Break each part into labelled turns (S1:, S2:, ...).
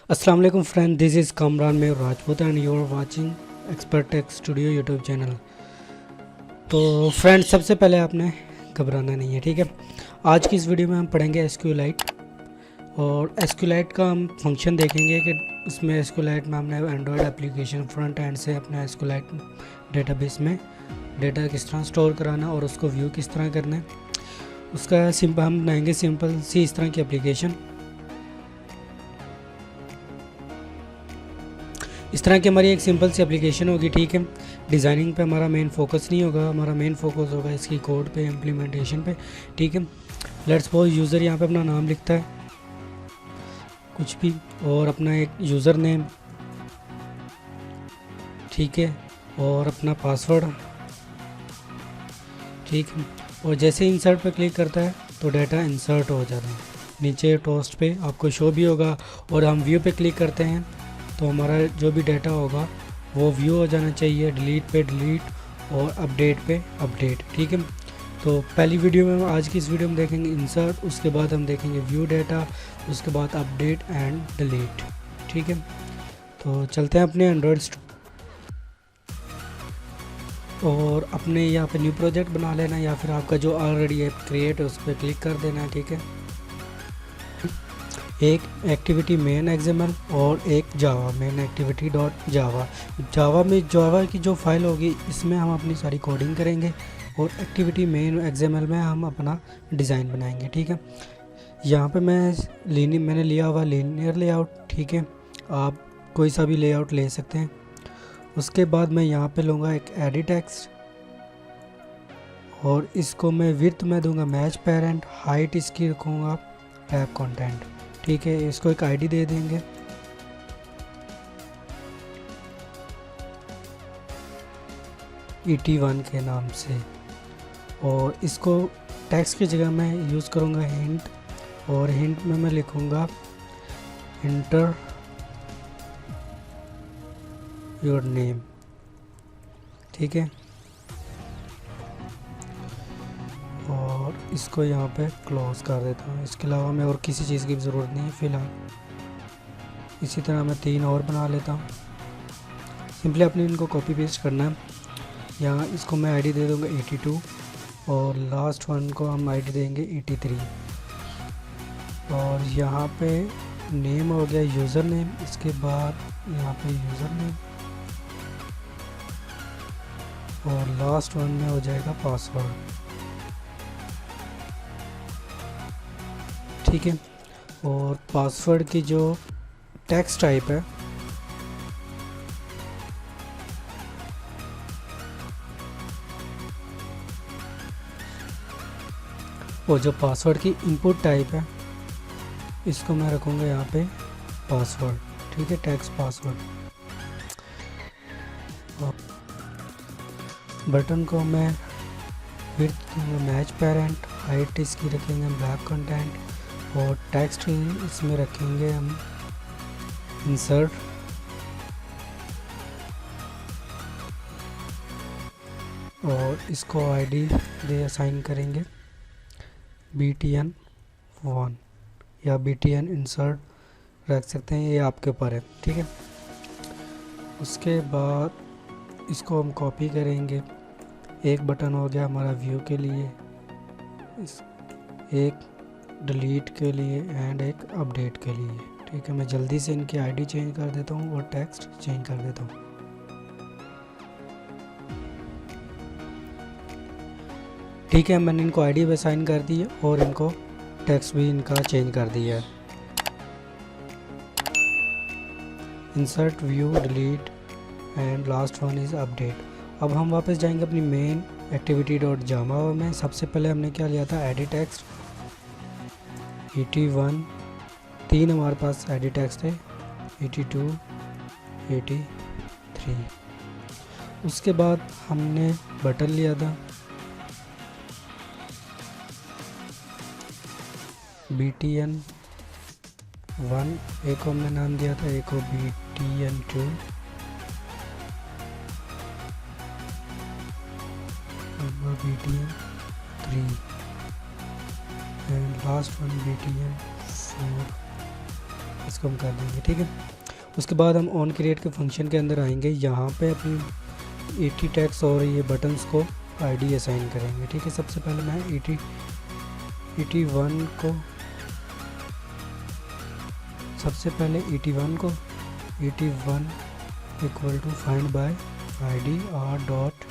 S1: अस्सलाम वालेकुम friend, this is Kamran में Rajput and you are watching expert tech studio YouTube channel. तो फ्रेंड, सबसे पहले आपने घबराना नहीं है, ठीक है। आज की इस वीडियो में हम पढ़ेंगे एसक्यूएलाइट, और एसक्यूएलाइट का हम फंक्शन देखेंगे कि उसमें एसक्यूएलाइट में हमने एंड्रॉयड एप्लीकेशन फ्रंट एंड से अपने एसक्यूएलाइट डेटाबेस में डेटा किस तरह स्टोर कराना और उसको व्यू किस तरह करना है। उसका सिंपल हम बनाएंगे सिंपल सी इस तरह की एप्लीकेशन। इस तरह की हमारी एक सिंपल सी एप्लीकेशन होगी, ठीक है। डिज़ाइनिंग पे हमारा मेन फोकस नहीं होगा, हमारा मेन फोकस होगा इसकी कोड पे, इम्प्लीमेंटेशन पे, ठीक है। लेट्स सपोज यूज़र यहाँ पे अपना नाम लिखता है कुछ भी, और अपना एक यूज़र नेम, ठीक है, और अपना पासवर्ड, ठीक है। और जैसे इंसर्ट पे क्लिक करता है तो डाटा इंसर्ट हो जाता है। नीचे टोस्ट पे आपको शो भी होगा, और हम व्यू पे क्लिक करते हैं तो हमारा जो भी डाटा होगा वो व्यू हो जाना चाहिए, डिलीट पे डिलीट और अपडेट पे अपडेट, ठीक है। तो पहली वीडियो में आज की इस वीडियो में देखेंगे इंसर्ट, उसके बाद हम देखेंगे व्यू डाटा, उसके बाद अपडेट एंड डिलीट, ठीक है। तो चलते हैं अपने एंड्रॉयड और अपने यहाँ पे न्यू प्रोजेक्ट बना लेना, या फिर आपका जो ऑलरेडी ऐप क्रिएट है उस पर क्लिक कर देना है, ठीक है। एक एक्टिविटी मेन एक्सएमएल और एक जावा मेन एक्टिविटी डॉट जावा। जावा की जो फाइल होगी इसमें हम अपनी सारी कोडिंग करेंगे, और एक्टिविटी मेन एक्सएमएल में हम अपना डिज़ाइन बनाएंगे, ठीक है। यहाँ पे मैंने लिया हुआ लीनियर लेआउट, ठीक है। आप कोई सा भी लेआउट ले सकते हैं। उसके बाद मैं यहाँ पे लूँगा एक एडिट टेक्स्ट, और इसको मैं विड्थ में दूंगा मैच पेरेंट, हाइट इसकी रखूँगा टैब कंटेंट, ठीक है। इसको एक आईडी दे देंगे, ET1 के नाम से, और इसको टेक्स्ट की जगह मैं यूज़ करूँगा हिंट, और हिंट में मैं लिखूँगा इंटर योर नेम, ठीक है। और इसको यहाँ पे क्लोज कर देता हूँ। इसके अलावा मैं और किसी चीज़ की ज़रूरत नहीं है फ़िलहाल। इसी तरह मैं 3 और बना लेता हूँ। सिंपली अपने इनको कॉपी पेस्ट करना है। यहाँ इसको मैं आईडी दे दूँगा 82, और लास्ट वन को हम आईडी देंगे 83, और यहाँ पे नेम हो गया यूज़र नेम। इसके बाद यहाँ पे यूज़र नेम, और लास्ट वन में हो जाएगा पासवर्ड, ठीक है। और पासवर्ड की जो टेक्स्ट टाइप है और जो पासवर्ड की इनपुट टाइप है इसको मैं रखूँगा यहाँ पे पासवर्ड, ठीक है, टेक्स्ट पासवर्ड। और बटन को मैं विड्थ मैच पेरेंट, हाइट इसकी रखेंगे ब्लैक कंटेंट, और टेक्स्ट इसमें रखेंगे हम इंसर्ट, और इसको आईडी दे असाइन करेंगे BTN1 या BTN इंसर्ट रख सकते हैं, ये आपके ऊपर है, ठीक है। उसके बाद इसको हम कॉपी करेंगे। एक बटन हो गया हमारा व्यू के लिए, एक डिलीट के लिए एंड एक अपडेट के लिए, ठीक है। मैं जल्दी से इनकी आईडी चेंज कर देता हूँ और टेक्स्ट चेंज कर देता हूँ, ठीक है। मैंने इनको आईडी भी असाइन कर दी है और इनको टेक्स्ट भी इनका चेंज कर दिया है। Insert, view, delete and last one is update. अब हम वापस जाएंगे अपनी मेन एक्टिविटी डॉट जावा में। सबसे पहले हमने क्या लिया था, एडिट टेक्स्ट 81, 3 हमारे पास एडिट टेक्स्ट है, 82, 83। उसके बाद हमने बटन लिया था BTN1, एक को हमने नाम दिया था, एक को BTN2, btn3 and last one btn4, इसको हम कर देंगे। ठीक है, उसके बाद हम ऑन क्रिएट के फंक्शन के अंदर आएंगे, यहाँ पे अपनी ET टैग्स और ये बटन्स को आईडी असाइन करेंगे। ठीक है, सबसे पहले मैं ET1 को ET1 equal to find by id r.id.et1।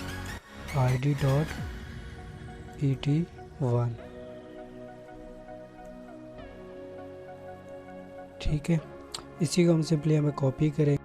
S1: ठीक है, इसी को हम सिंपली हमें कॉपी करें।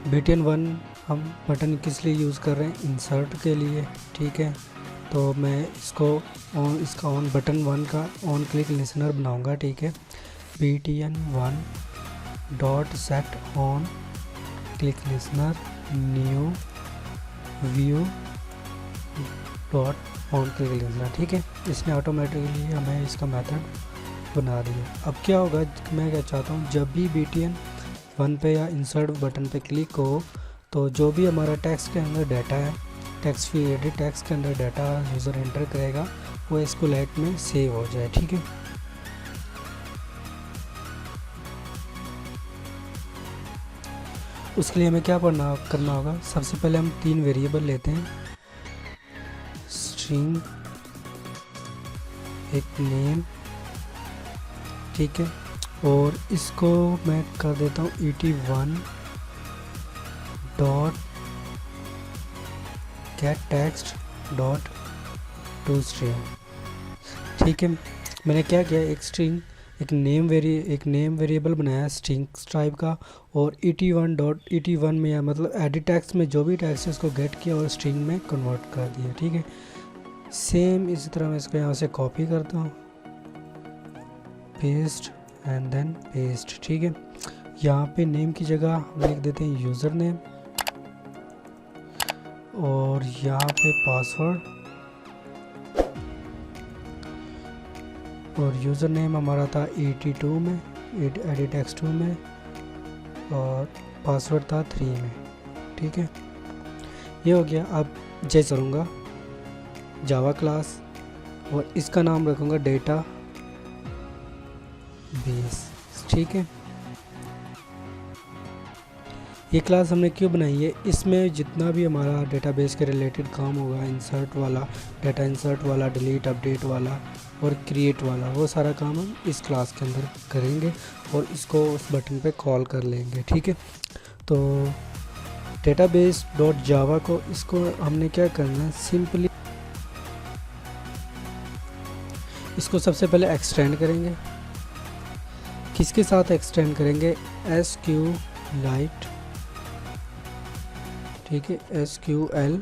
S1: btn1 हम बटन किस लिए यूज़ कर रहे हैं, इंसर्ट के लिए। ठीक है, तो मैं इसका ऑन बटन 1 का ऑन क्लिक लिसनर बनाऊंगा। ठीक है, btn1 dot set on click listener new view dot on click listener. ठीक है, इसने ऑटोमेटिकली हमें इसका मेथड बना दिया। अब क्या होगा, मैं क्या चाहता हूँ, जब भी btn1 पे या इंसर्ट बटन पे क्लिक हो तो जो भी हमारा टेक्स्ट के अंदर डाटा है, टेक्स्ट फील्ड टेक्स्ट के अंदर डाटा यूज़र एंटर करेगा वो SQLite में सेव हो जाए। ठीक है, उसके लिए हमें क्या करना होगा, सबसे पहले हम 3 वेरिएबल लेते हैं, स्ट्रिंग, एक नेम। ठीक है, और इसको मैं कर देता हूँ ET1 dot gate text dot to string. ठीक है, मैंने क्या किया, एक नेम वेरिएबल बनाया स्ट्रिंग टाइप का, और ET1 में या मतलब एडिट टेक्स्ट में जो भी टेक्स्ट है उसको गेट किया और स्ट्रिंग में कन्वर्ट कर दिया। ठीक है, सेम इसी तरह मैं इसको यहाँ से कॉपी करता हूँ, पेस्ट एंड देन पेस्ट। ठीक है, यहाँ पे नेम की जगह हम लिख देते हैं यूज़र नेम, और यहाँ पे पासवर्ड, और यूज़र नेम हमारा था ET2 में, एडिट टेक्स्ट 2 में, और पासवर्ड था 3 में। ठीक है, ये हो गया। अब जैसे करूँगा जावा क्लास, और इसका नाम रखूँगा डेटा बेस। ठीक है, ये क्लास हमने क्यों बनाई है, इसमें जितना भी हमारा डेटाबेस के रिलेटेड काम होगा, इंसर्ट वाला, डाटा इंसर्ट वाला, डिलीट अपडेट वाला और क्रिएट वाला, वो सारा काम हम इस क्लास के अंदर करेंगे और इसको उस बटन पे कॉल कर लेंगे। ठीक है, तो डेटाबेस डॉट जावा को इसको हमने क्या करना है, सिंपली इसको सबसे पहले एक्सटेंड करेंगे। किसके साथ एक्सटेंड करेंगे, SQLite। ठीक है, SQL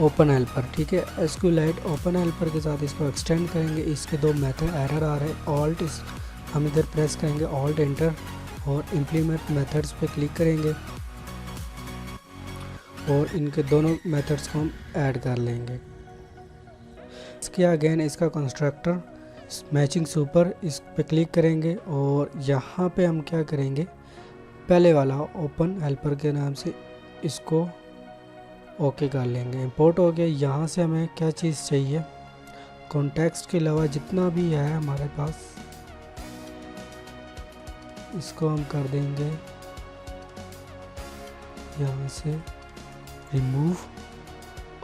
S1: ओपन हेल्पर। ठीक है, SQLite ओपन हेल्पर के साथ इसको एक्सटेंड करेंगे। इसके 2 मेथड एरर आ रहे हैं, ऑल्ट हम इधर प्रेस करेंगे, ऑल्ट एंटर, और इम्प्लीमेंट मेथड्स पे क्लिक करेंगे और इनके दोनों मेथड्स को हम ऐड कर लेंगे। इसके अगेन इसका कंस्ट्रक्टर मैचिंग सुपर, इस पे क्लिक करेंगे और यहाँ पे हम क्या करेंगे, पहले वाला ओपन हेल्पर के नाम से इसको ओके कर लेंगे। इंपोर्ट हो गया। यहाँ से हमें क्या चीज़ चाहिए, कॉन्टेक्स्ट के अलावा जितना भी है हमारे पास, इसको हम कर देंगे यहाँ से रिमूव,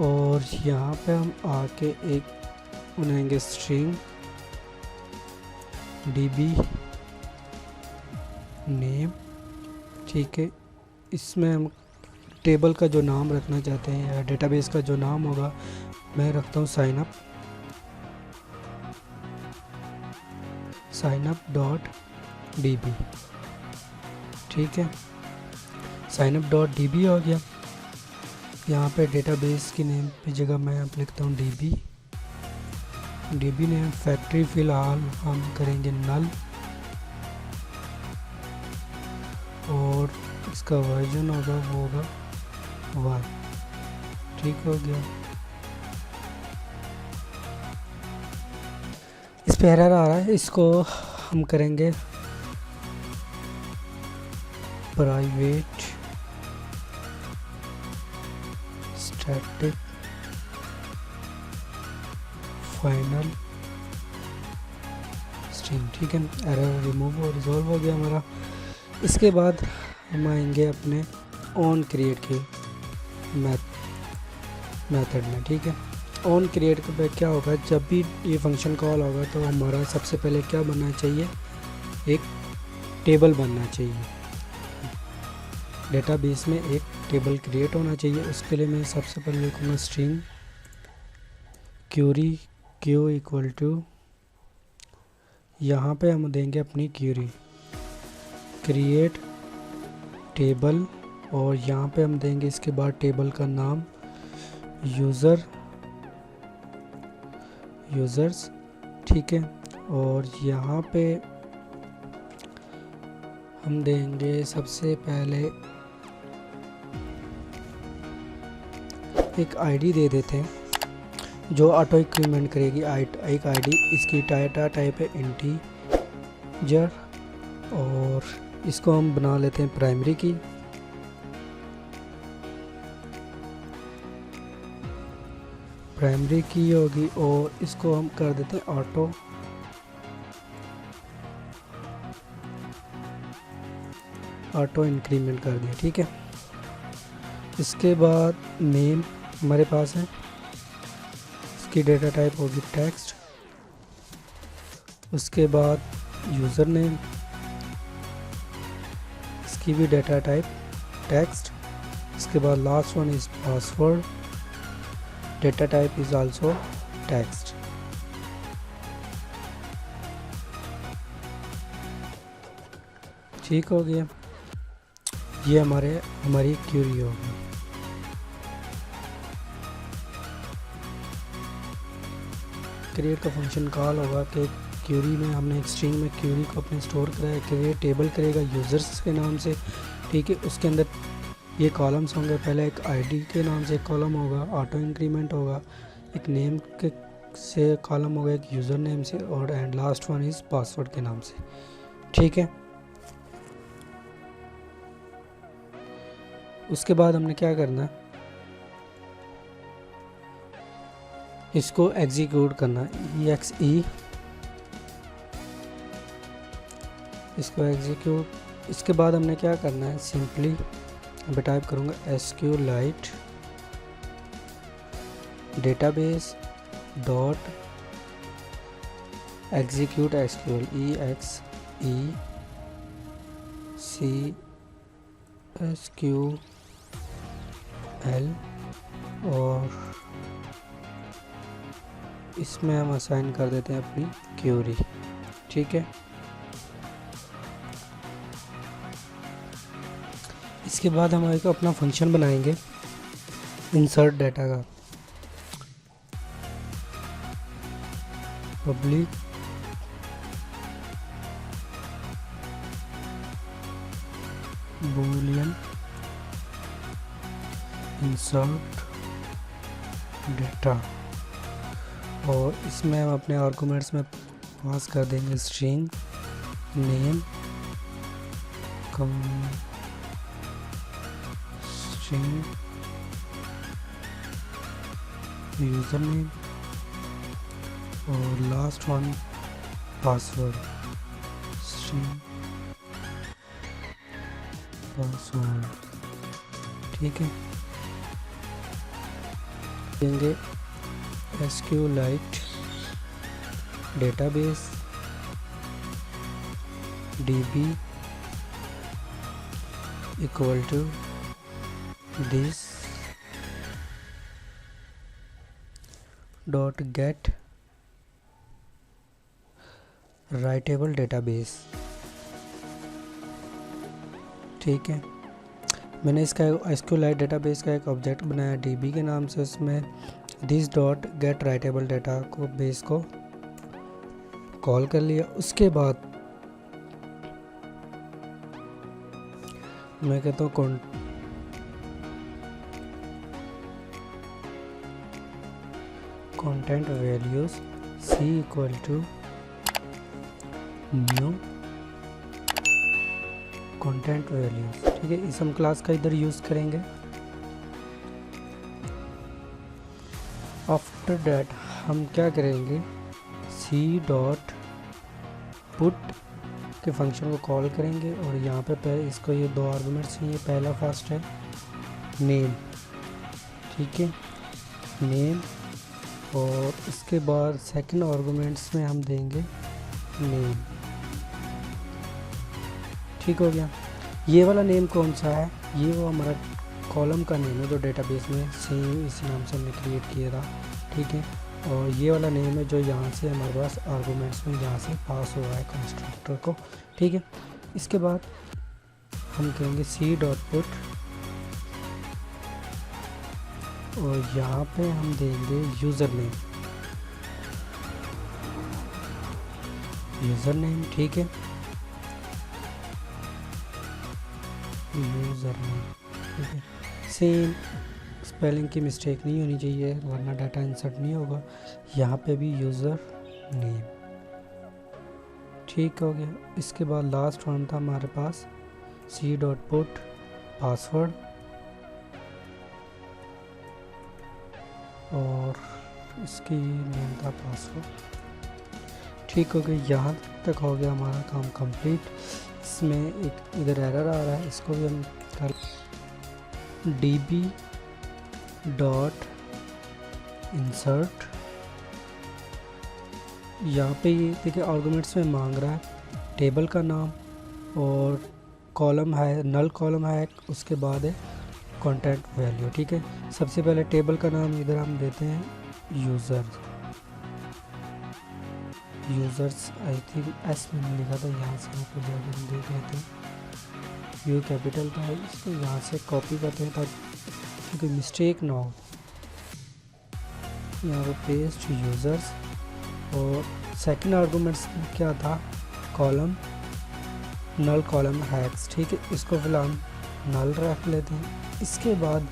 S1: और यहाँ पे हम आके एक बनाएंगे स्ट्रिंग db नेम। ठीक है, इसमें हम टेबल का जो नाम रखना चाहते हैं या डेटाबेस का जो नाम होगा, मैं रखता हूँ साइनअप डॉट db। ठीक है, साइनअप डॉट db हो गया। यहाँ पे डेटाबेस की नेम की जगह मैं अब लिखता हूँ db नेम। फैक्ट्री फ़िलहाल हम करेंगे नल, और इसका वर्जन होगा वो होगा 1। ठीक हो गया। इस पे एरर आ रहा है, इसको हम करेंगे प्राइवेट स्टैटिक फाइनल स्ट्रिंग। ठीक है, एरर रिमूव और रिजॉल्व हो गया हमारा। इसके बाद हम आएंगे अपने ऑन क्रिएट के मेथड में। ठीक है, ऑन क्रिएट पे क्या होगा, जब भी ये फंक्शन कॉल होगा तो हमारा सबसे पहले क्या बनना चाहिए, एक टेबल बनना चाहिए। डेटाबेस में एक टेबल क्रिएट होना चाहिए। उसके लिए मैं सबसे पहले लिखूँगा string query, Q equal to, यहाँ पे हम देंगे अपनी क्यूरी क्रिएट टेबल, और यहाँ पे हम देंगे इसके बाद टेबल का नाम यूज़र्स। ठीक है, और यहाँ पे हम देंगे सबसे पहले एक आईडी दे देते हैं जो ऑटो इंक्रीमेंट करेगी। एक आईडी, इसकी टाइप है इंटीजर, और इसको हम बना लेते हैं प्राइमरी की। होगी, और इसको हम कर देते हैं ऑटो इंक्रीमेंट कर दिया। ठीक है, इसके बाद नेम हमारे पास है, इसकी डेटा टाइप होगी टेक्स्ट। उसके बाद यूज़र नेम, इसकी भी डेटा टाइप टेक्स्ट। इसके बाद last one is password, data type is also text. ठीक हो गया, ये हमारी क्यूरी होगी। क्रिएट का फंक्शन कॉल होगा कि क्यूरी में हमने एक स्ट्रिंग में क्यूरी को अपने स्टोर कराया, क्रिएट टेबल करेगा यूज़र्स के नाम से। ठीक है, उसके अंदर ये कॉलम्स होंगे, पहले एक आईडी के नाम से एक कॉलम होगा, ऑटो इंक्रीमेंट होगा, एक नेम के से कॉलम होगा, एक यूज़र नेम से, और and last one is password के नाम से। ठीक है, उसके बाद हमने क्या करना है, इसको एग्जीक्यूट करना है, exe, इसको एग्जीक्यूट। इसके बाद हमने क्या करना है, सिंपली मैं टाइप करूँगा SQLite database dot execute SQL, EXECSQL, और इसमें हम असाइन कर देते हैं अपनी क्यूरी। ठीक है, इसके बाद हम एक अपना फंक्शन बनाएंगे इंसर्ट डाटा का, पब्लिक बूलियन इंसर्ट डेटा, और इसमें हम अपने आर्गुमेंट्स में पास कर देंगे string name, string user name, और last one password, string password. ठीक है, देंगे SQLite database DB equal to this dot get writable database. ठीक है, मैंने इसका SQLite डेटाबेस का एक ऑब्जेक्ट बनाया DB के नाम से, उसमें this dot get writable data को बेस को कॉल कर लिया। उसके बाद मैं कहता हूँ content values C equal to new content values. ठीक है, इस हम क्लास का इधर यूज करेंगे। आफ्टर दैट हम क्या करेंगे, C डॉट पुट के फंक्शन को कॉल करेंगे और यहाँ पे इसको ये दो आर्गुमेंट्स चाहिए। पहला फर्स्ट है नेम, ठीक है, नेम, और इसके बाद सेकंड आर्गुमेंट्स में हम देंगे नेम। ठीक हो गया। ये वाला नेम कौन सा है, ये वो हमारा कॉलम का नेम है जो डेटाबेस में सेम इसी नाम से हमने क्रिएट किया था। ठीक है, और ये वाला नेम है जो यहाँ से हमारे पास आर्गुमेंट्स में यहाँ से पास हुआ है कंस्ट्रक्टर को। ठीक है, इसके बाद हम कहेंगे C डॉट पुट और यहाँ पे हम देंगे यूज़र नेम। ठीक है, यूज़र नेम। ठीक है, सेम स्पेलिंग की मिस्टेक नहीं होनी चाहिए वरना डाटा इंसर्ट नहीं होगा। यहाँ पे भी यूज़र नेम। ठीक हो गया। इसके बाद लास्ट वन था हमारे पास C डॉट पुट पासवर्ड, और इसकी नेम था पासवर्ड। ठीक हो गया, यहाँ तक हो गया हमारा काम कंप्लीट। इसमें एक इधर एरर आ रहा है, इसको भी हम कर DB डॉट इंसर्ट। यहाँ पे ये देखिए आर्गुमेंट्स में मांग रहा है टेबल का नाम और कॉलम है, नल कॉलम है, उसके बाद है कंटेंट वैल्यू। ठीक है, सबसे पहले टेबल का नाम इधर हम देते हैं यूज़र्स। आई थिंक S मैंने लिखा था, यहाँ से आपको हम देख लेते हैं। U कैपिटल का है, इसको यहाँ से कॉपी करते हैं ताकि क्योंकि मिस्टेक ना हो। यहाँ पे पेस्ट यूज़र्स और सेकंड आर्गुमेंट्स क्या था, कॉलम, नल कॉलम हैक्स। ठीक है, इसको फिलहाल नल रख लेते हैं। इसके बाद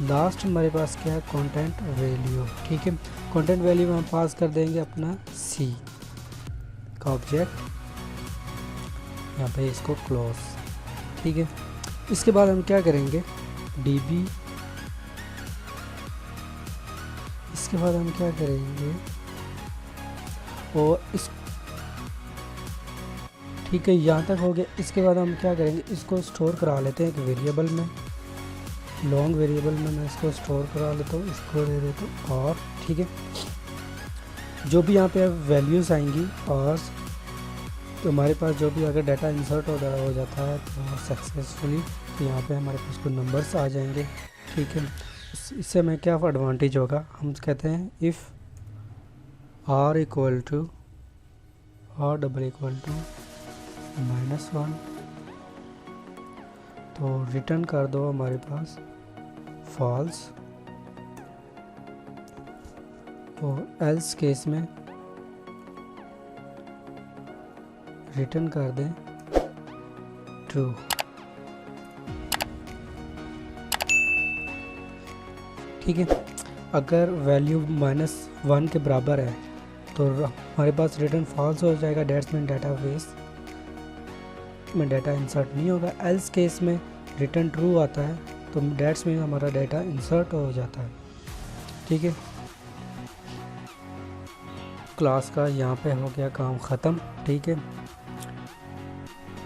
S1: लास्ट हमारे पास क्या है, कंटेंट वैल्यू। ठीक है, कंटेंट वैल्यू में हम पास कर देंगे अपना C का ऑब्जेक्ट, यहाँ पे इसको क्लोज। ठीक है, इसके बाद हम क्या करेंगे, DB, इसके बाद हम क्या करेंगे और इस, ठीक है, यहाँ तक हो गया। इसके बाद हम क्या करेंगे, इसको स्टोर करा लेते हैं एक वेरिएबल में, लॉन्ग वेरिएबल में मैं इसको स्टोर करा लेता हूँ, इसको दे देता हूँ और। ठीक है, जो भी यहाँ पे वैल्यूज़ आएंगी और तो हमारे पास जो भी अगर डाटा इंसर्ट हो जाता है तो सक्सेसफुली, तो यहाँ पे हमारे पास कुछ नंबर्स आ जाएंगे। ठीक है, इससे हमें क्या एडवांटेज होगा, हम कहते हैं if R equal to R double equal to -1 तो रिटर्न कर दो हमारे पास फॉल्स, और एल्स केस में रिटर्न कर दें ट्रू। ठीक है, अगर वैल्यू -1 के बराबर है तो हमारे पास रिटर्न फॉल्स हो जाएगा, डेट्स मीन डेटाबेस में डाटा इंसर्ट नहीं होगा। एल्स केस में रिटर्न ट्रू आता है तो डेट्स मीन हमारा डाटा इंसर्ट हो जाता है। ठीक है, क्लास का यहाँ पे हो गया काम ख़त्म। ठीक है,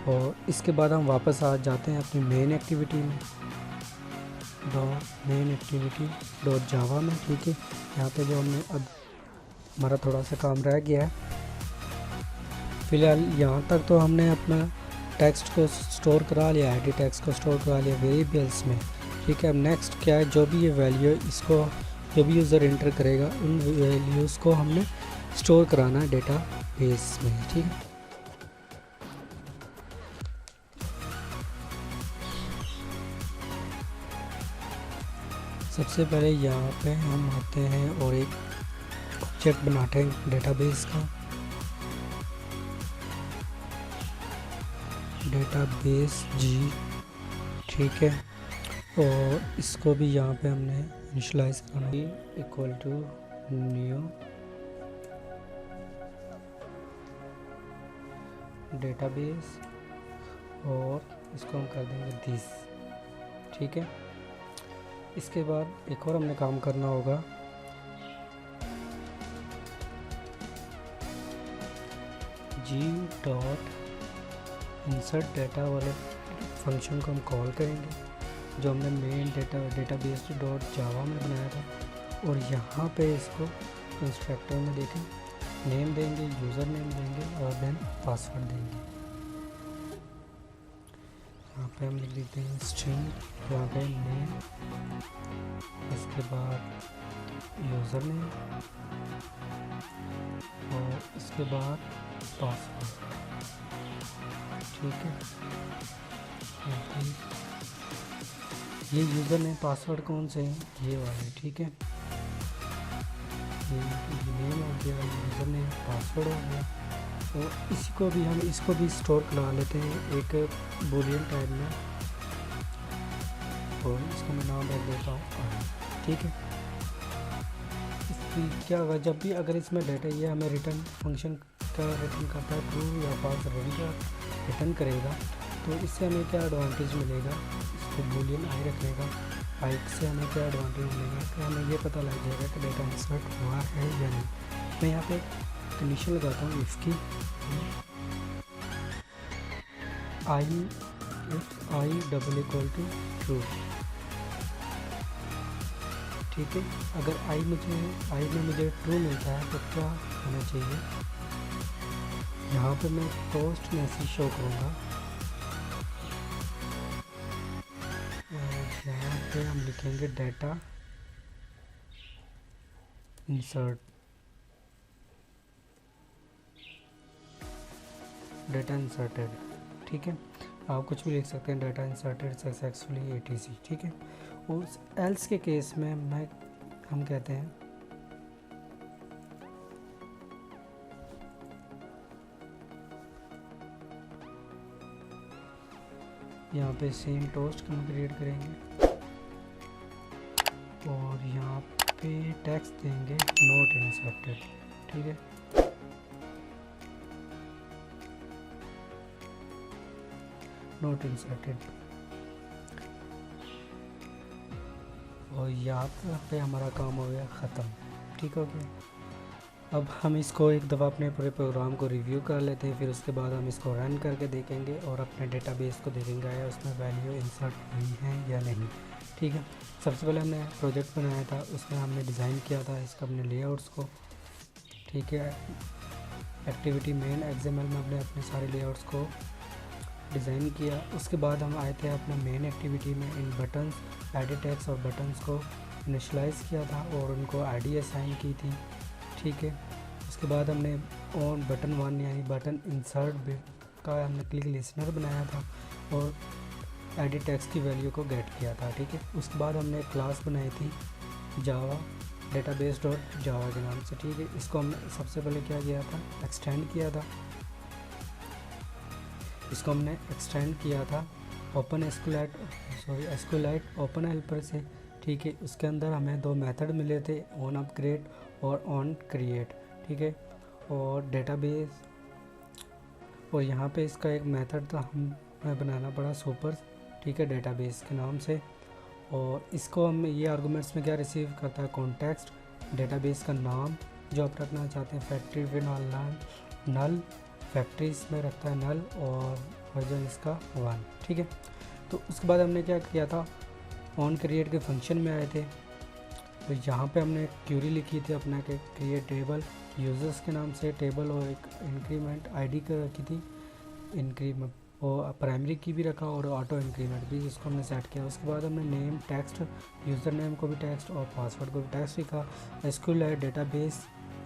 S1: और इसके बाद हम वापस आ जाते हैं अपनी मेन एक्टिविटी में, मेन एक्टिविटी डॉट जावा में। ठीक है, यहाँ पे जो हमने अब हमारा थोड़ा सा काम रह गया है, फ़िलहाल यहाँ तक तो हमने अपना टेक्स्ट को स्टोर करा लिया, ID टेक्स्ट को स्टोर करा लिया वेरिएबल्स में। ठीक है। अब नेक्स्ट क्या है, जो भी ये वैल्यू है इसको जो भी यूज़र एंटर करेगा उन वैल्यूज़ को हमने स्टोर कराना है डेटा बेस में। ठीक है। सबसे पहले यहाँ पे हम आते हैं और एक ऑब्जेक्ट बनाते हैं डेटाबेस का, डेटाबेस जी। ठीक है। और इसको भी यहाँ पे हमने इनिशियलाइज करना है इक्वल टू न्यू डेटाबेस और इसको हम कर देंगे दिस। ठीक है। इसके बाद एक और हमने काम करना होगा, जी डॉट इंसर्ट डेटा वाले फंक्शन को हम कॉल करेंगे जो हमने मेन डेटाबेस डॉट जावा में बनाया था। और यहाँ पे इसको इंस्ट्रक्टर में देखें नेम देंगे, यूज़र नेम देंगे और देन पासवर्ड देंगे। यहाँ पे हम लिख देते हैं स्ट्रिंग, यहाँ पे नेम, इसके बाद यूज़र नेम और इसके बाद पासवर्ड। ठीक है। ये यूज़र नेम पासवर्ड कौन से हैं, ये वाले। ठीक है। ये नेम हो गया, यूज़र नेम, पासवर्ड हो गया। और इसी को भी हम इसको भी स्टोर करा लेते हैं एक बूलियन टाइप में और इसको मैं नाम रख देता हूँ। ठीक है। इसकी क्या होगा, जब भी अगर इसमें डाटा ये हमें रिटर्न फंक्शन का रिटर्न करता है ट्रू या फॉल्स रिटर्न करेगा, तो इससे हमें क्या एडवांटेज मिलेगा, इसको बूलियन आई रखने का। आई से हमें क्या एडवांटेज मिलेगा कि हमें ये पता लग जाएगा कि डेटा इंसर्ट हुआ है या नहीं। मैं यहाँ पे कंडीशन लगाता हूँ इफ़ की आई डबल इक्वल टू ट्रू। ठीक है। अगर आई में मुझे ट्रू मिलता है तो क्या होना चाहिए, यहाँ पे मैं पोस्ट मैसेज शो करूँगा और यहाँ पे हम लिखेंगे डेटा इंसर्ट, डेटा इंसर्टेड। ठीक है। आप कुछ भी लिख सकते हैं, डेटा इंसर्टेड सक्सेसफुली एटीसी। ठीक है। उस एल्स के केस में हम कहते हैं यहाँ पे सेम टोस्ट हम क्रिएट करेंगे और यहाँ पे टेक्स्ट देंगे नॉट इंसर्टेड। ठीक है। Not inserted. और यहाँ पे हमारा काम हो गया ख़त्म। ठीक हो गया। अब हम इसको एक दफ़ा अपने पूरे प्रोग्राम को रिव्यू कर लेते हैं, फिर उसके बाद हम इसको रन करके देखेंगे और अपने डेटाबेस को देखेंगे आया उसमें वैल्यू इंसर्ट हुई है या नहीं। ठीक है। सबसे पहले हमने प्रोजेक्ट बनाया था, उसमें हमने डिज़ाइन किया था इसका अपने लेआउट्स को। ठीक है। एक्टिविटी मेन XML में हमने अपने सारे लेआउट्स को डिज़ाइन किया। उसके बाद हम आए थे अपने मेन एक्टिविटी में इन बटन्स, एडिट टैग्स और बटन्स को इनिशियलाइज़ किया था और उनको आईडी असाइन की थी। ठीक है। उसके बाद हमने ऑन बटन 1 यानी बटन इंसर्ट का हमने क्लिक लिसनर बनाया था और एडिट टैग्स की वैल्यू को गेट किया था। ठीक है। उसके बाद हमने एक क्लास बनाई थी जावा डेटाबेस डॉट जावा के नाम से। ठीक है। इसको हमने सबसे पहले क्या किया था, एक्सटेंड किया था। इसको हमने एक्सटेंड किया था ओपन एसक्यूएलाइट ओपन हेल्पर से। ठीक है। उसके अंदर हमें दो मेथड मिले थे, ऑन अपग्रेड और ऑन क्रिएट। ठीक है। और डेटाबेस और यहाँ पे इसका एक मेथड था हमें बनाना पड़ा सुपर। ठीक है। डेटाबेस के नाम से। और इसको हम ये आर्गूमेंट्स में क्या रिसीव करता है, कॉन्टेक्स्ट, डेटाबेस का नाम जो आप रखना चाहते हैं, फैक्ट्री विन ऑनलाइन नल, फैक्ट्री इसमें रखता है नल और वर्जन इसका 1। ठीक है। तो उसके बाद हमने क्या किया था, ऑन क्रिएट के फंक्शन में आए थे तो यहाँ पे हमने क्यूरी लिखी थी अपना के क्रिएट टेबल यूज़र्स के नाम से टेबल और एक इंक्रीमेंट आईडी का रखी थी इंक्रीमेंट और प्राइमरी की भी रखा और ऑटो इंक्रीमेंट भी इसको हमने सेट किया। उसके बाद हमने नेम टेक्स्ट, यूज़र नेम को भी टेक्स्ट और पासवर्ड को भी टेक्स्ट लिखा। एसक्यूएल है डेटाबेस,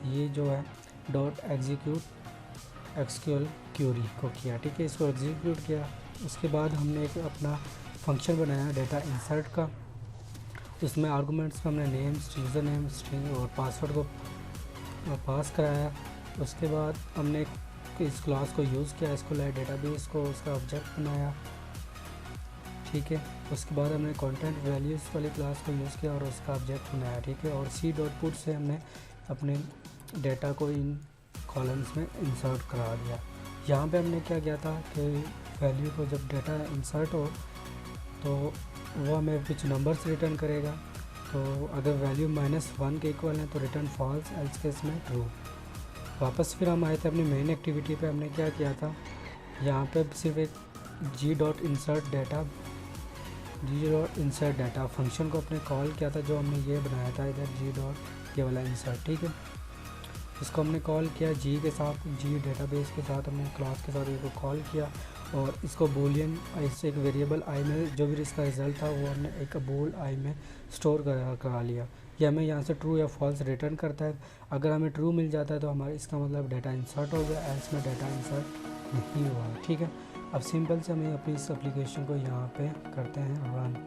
S1: ये जो है डॉट एग्जीक्यूट एक्सक्यूएल क्यूरी को किया, ठीक है, इसको एग्जीक्यूट किया। उसके बाद हमने एक अपना फंक्शन बनाया डेटा इंसर्ट का, उसमें आर्गूमेंट्स में हमने नेम्स, यूज़र नेम, स्ट्रिंग और पासवर्ड को पास कराया। उसके बाद हमने इस क्लास को यूज़ किया, इसको लाइट डेटाबेस को उसका ऑब्जेक्ट बनाया, ठीक है। उसके बाद हमने कंटेंट वैल्यूज़ वाली क्लास को यूज़ किया और उसका ऑब्जेक्ट बनाया, ठीक है। और सी डॉट पुट से हमने अपने डेटा को इन कॉलम्स में इंसर्ट करा दिया। यहाँ पे हमने क्या किया था कि वैल्यू को जब डेटा इंसर्ट हो तो वो हमें कुछ नंबर्स रिटर्न करेगा, तो अगर वैल्यू -1 के इक्वल है तो रिटर्न फॉल्स, एल्स केस में ट्रू। वापस फिर हम आए थे अपनी मेन एक्टिविटी पे। हमने क्या किया था, यहाँ पे सिर्फ एक जी डॉट इंसर्ट डाटा फंक्शन को अपने कॉल किया था, जो हमने ये बनाया था इधर जी डॉट ये वाला इंसर्ट, ठीक है। इसको हमने कॉल किया जी के साथ, जी डेटाबेस के साथ हमने क्लास के साथ इसको कॉल किया और इसको बूलियन इससे एक वेरिएबल आई में जो भी इसका रिज़ल्ट था वो हमने एक बूल आई में स्टोर करा लिया। ये हमें यहाँ से ट्रू या फॉल्स रिटर्न करता है। अगर हमें ट्रू मिल जाता है तो हमारा इसका मतलब डाटा इंसर्ट हो गया, एल्स में डाटा इंसर्ट नहीं हुआ, ठीक है। अब सिंपल से हमें अपनी इस एप्लीकेशन को यहाँ पे करते हैं रन।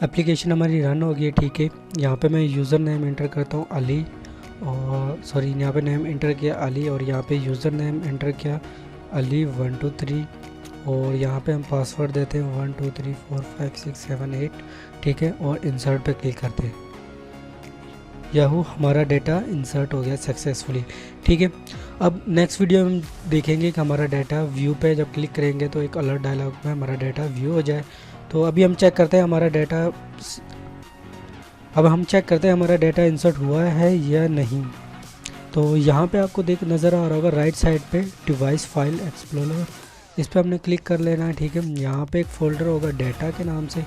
S1: एप्लीकेशन हमारी रन हो गई, ठीक है। यहाँ पे मैं यूज़र नेम इंटर करता हूँ अली, और सॉरी यहाँ पे नेम इंटर किया अली और यहाँ पे यूज़र नेम इंटर किया अली 1 2 3 और यहाँ पे हम पासवर्ड देते हैं 1 2 3 4 5 6 7 8, ठीक है। और इंसर्ट पे क्लिक करते हैं, याहू हमारा डेटा इंसर्ट हो गया सक्सेसफुली, ठीक है। अब नेक्स्ट वीडियो में हम देखेंगे कि हमारा डाटा व्यू पे जब क्लिक करेंगे तो एक अलर्ट डायलॉग में हमारा डाटा व्यू हो जाए। तो अभी हम चेक करते हैं हमारा डाटा इंसर्ट हुआ है या नहीं। तो यहाँ पे आपको नज़र आ रहा होगा राइट साइड पे डिवाइस फाइल एक्सप्लोरर, इस पर हमने क्लिक कर लेना है, ठीक है। यहाँ पे एक फ़ोल्डर होगा डाटा के नाम से,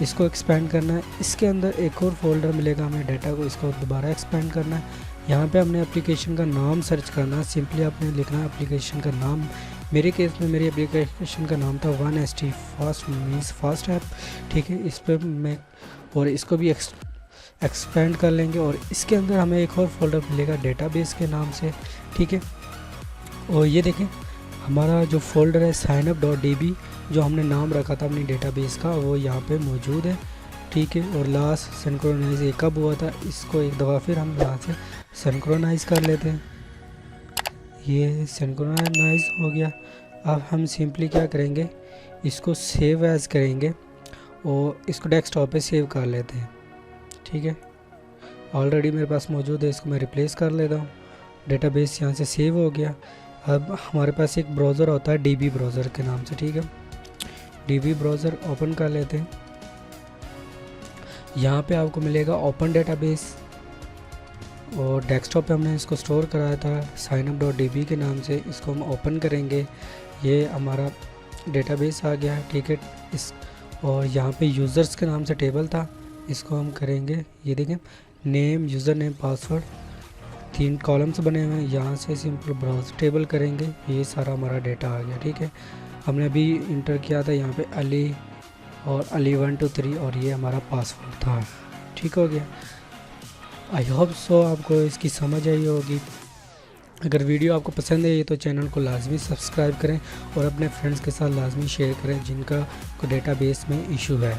S1: इसको एक्सपेंड करना है। इसके अंदर एक और फोल्डर मिलेगा हमें डाटा को, इसको दोबारा एक्सपेंड करना है। यहाँ पे हमने एप्लीकेशन का नाम सर्च करना है, सिंपली आपने लिखना है एप्लीकेशन का नाम। मेरे केस में मेरी एप्लीकेशन का नाम था 1ST fast means fast app, ठीक है। इस पर मैं और इसको भी एक्सपेंड कर लेंगे और इसके अंदर हमें एक और फोल्डर मिलेगा डेटाबेस के नाम से, ठीक है। और ये देखें हमारा जो फोल्डर है signup.db, जो हमने नाम रखा था अपनी डेटाबेस का, वो यहाँ पे मौजूद है, ठीक है। और लास्ट सिंक्रोनाइज ये कब हुआ था, इसको एक दफ़ा फिर हम यहाँ से सिंक्रोनाइज कर लेते हैं। ये सिंक्रोनाइज हो गया। अब हम सिंपली क्या करेंगे, इसको सेव एज़ करेंगे और इसको डेस्कटॉप पे सेव कर लेते हैं, ठीक है। ऑलरेडी मेरे पास मौजूद है, इसको मैं रिप्लेस कर लेता हूँ। डेटाबेस यहाँ से सेव हो गया। अब हमारे पास एक ब्राउज़र होता है DB ब्राउज़र के नाम से, ठीक है। DB ब्राउज़र ओपन कर लेते हैं। यहाँ पे आपको मिलेगा ओपन डेटाबेस और डेस्कटॉप पे हमने इसको स्टोर कराया था signup.db के नाम से, इसको हम ओपन करेंगे। ये हमारा डेटाबेस आ गया, ठीक है। इस और यहाँ पे यूज़र्स के नाम से टेबल था, इसको हम करेंगे, ये देखें name, user name, password, 3 columns बने हुए हैं। यहाँ से सिंपल ब्राउज टेबल करेंगे, ये सारा हमारा डेटा आ गया, ठीक है। हमने अभी इंटर किया था यहाँ पे अली और अली 1 2 3 और ये हमारा पासवर्ड था, ठीक हो गया। आई होप सो आपको इसकी समझ आई होगी। अगर वीडियो आपको पसंद है तो चैनल को लाजमी सब्सक्राइब करें और अपने फ्रेंड्स के साथ लाजमी शेयर करें जिनका को डेटाबेस में इशू है,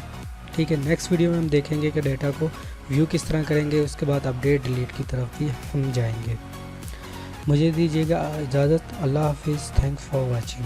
S1: ठीक है। नेक्स्ट वीडियो में हम देखेंगे कि डाटा को व्यू किस तरह करेंगे, उसके बाद अपडेट डिलीट की तरफ भी हम जाएंगे। मुझे दीजिएगा इजाज़त। अल्लाह हाफिज़। Thanks for watching.